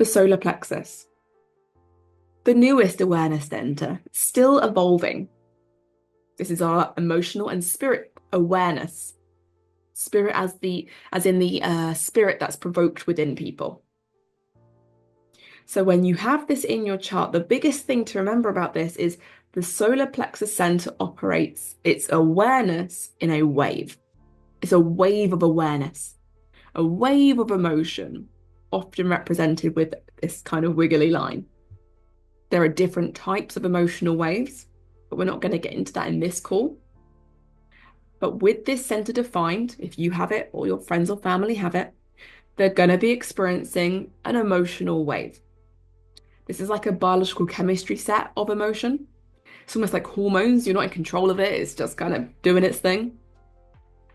the solar plexus, the newest awareness center, still evolving. This is our emotional and spirit awareness. Spirit as in the spirit that's provoked within people. So when you have this in your chart, the biggest thing to remember about this is the solar plexus center operates its awareness in a wave. It's a wave of awareness, a wave of emotion, often represented with this kind of wiggly line. There are different types of emotional waves, but we're not going to get into that in this call. But with this center defined, if you have it or your friends or family have it, they're going to be experiencing an emotional wave. This is like a biological chemistry set of emotion. It's almost like hormones. You're not in control of it. It's just kind of doing its thing.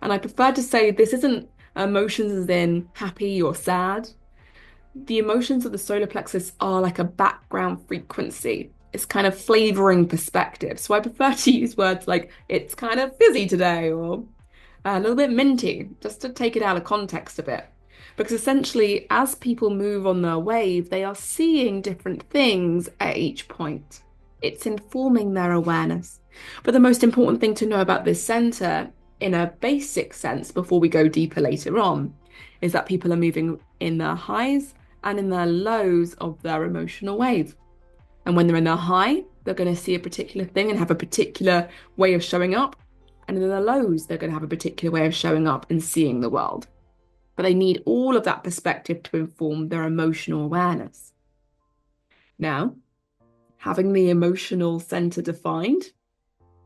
And I prefer to say this isn't emotions as in happy or sad. The emotions of the solar plexus are like a background frequency. It's kind of flavoring perspective. So I prefer to use words like it's kind of fizzy today or a little bit minty, just to take it out of context a bit. Because essentially, as people move on their wave, they are seeing different things at each point. It's informing their awareness. But the most important thing to know about this center, in a basic sense, before we go deeper later on, is that people are moving in their highs and in their lows of their emotional wave. And when they're in their high, they're going to see a particular thing and have a particular way of showing up. And in their lows, they're going to have a particular way of showing up and seeing the world. But they need all of that perspective to inform their emotional awareness. Now, having the emotional center defined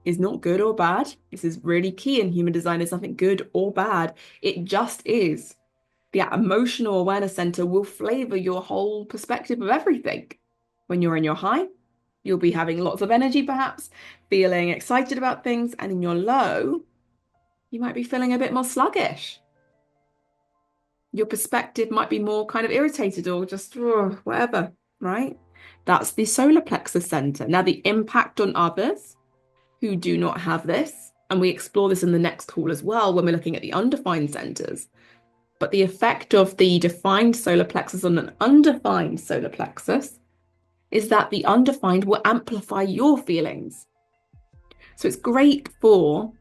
is not good or bad. This is really key in human design. There's nothing good or bad. It just is. The emotional awareness center will flavor your whole perspective of everything. When you're in your high, you'll be having lots of energy, perhaps, feeling excited about things. And in your low, you might be feeling a bit more sluggish. Your perspective might be more kind of irritated or just whatever, right? That's the solar plexus center. Now, the impact on others who do not have this, and we explore this in the next call as well when we're looking at the undefined centers. But the effect of the defined solar plexus on an undefined solar plexus is that the undefined will amplify your feelings. So it's great for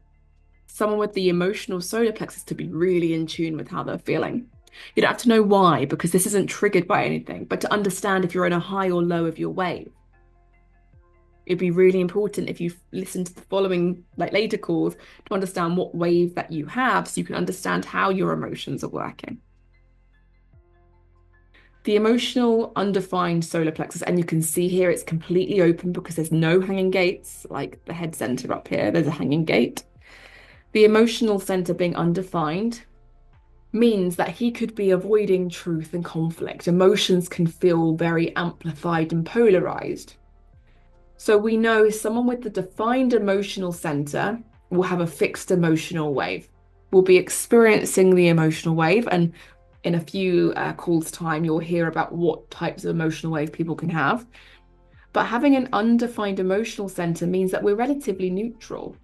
someone with the emotional solar plexus to be really in tune with how they're feeling. You don't have to know why, because this isn't triggered by anything, but to understand if you're in a high or low of your wave. It'd be really important if you listen to the following later calls to understand what wave that you have so you can understand how your emotions are working. The emotional undefined solar plexus, and you can see here it's completely open because there's no hanging gates, like the head center up here, there's a hanging gate. The emotional center being undefined means that he could be avoiding truth and conflict. Emotions can feel very amplified and polarized. So we know someone with the defined emotional center will have a fixed emotional wave, will be experiencing the emotional wave, and in a few calls time, you'll hear about what types of emotional wave people can have. But having an undefined emotional center means that we're relatively neutral.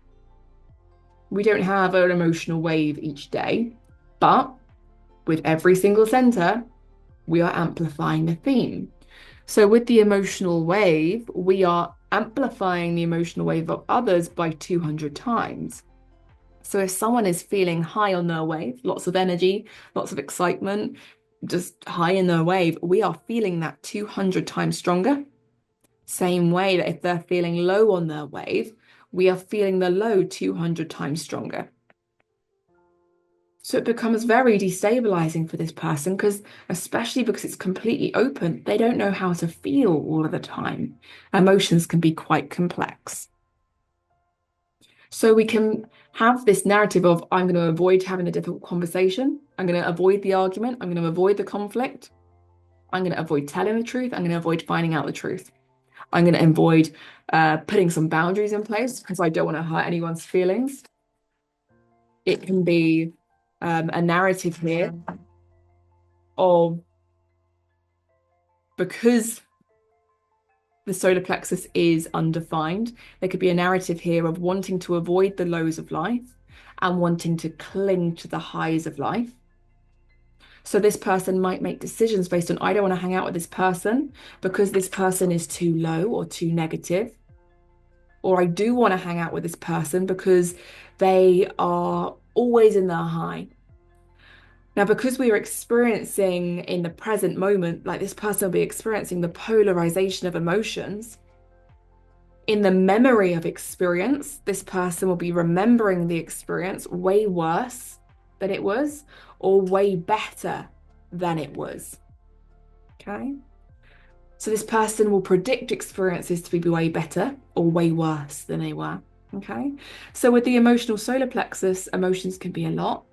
We don't have an emotional wave each day, but with every single center, we are amplifying a theme. So with the emotional wave, we are amplifying the emotional wave of others by 200 times. So if someone is feeling high on their wave, lots of energy, lots of excitement, just high in their wave, we are feeling that 200 times stronger. Same way that if they're feeling low on their wave, we are feeling the low 200 times stronger. So it becomes very destabilizing for this person especially because it's completely open, they don't know how to feel all of the time. Emotions can be quite complex. So we can have this narrative of, I'm going to avoid having a difficult conversation. I'm going to avoid the argument. I'm going to avoid the conflict. I'm going to avoid telling the truth. I'm going to avoid finding out the truth. I'm going to avoid putting some boundaries in place because I don't want to hurt anyone's feelings. It can be a narrative here of, because the solar plexus is undefined, there could be a narrative here of wanting to avoid the lows of life and wanting to cling to the highs of life. So this person might make decisions based on, I don't want to hang out with this person because this person is too low or too negative. Or I do want to hang out with this person because they are always in their high. Now, because we are experiencing in the present moment, like this person will be experiencing the polarization of emotions. In the memory of experience, this person will be remembering the experience way worse than it was, or way better than it was. Okay. So this person will predict experiences to be way better or way worse than they were. Okay. So with the emotional solar plexus, emotions can be a lot.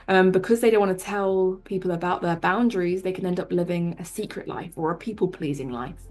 Because they don't want to tell people about their boundaries, they can end up living a secret life or a people-pleasing life.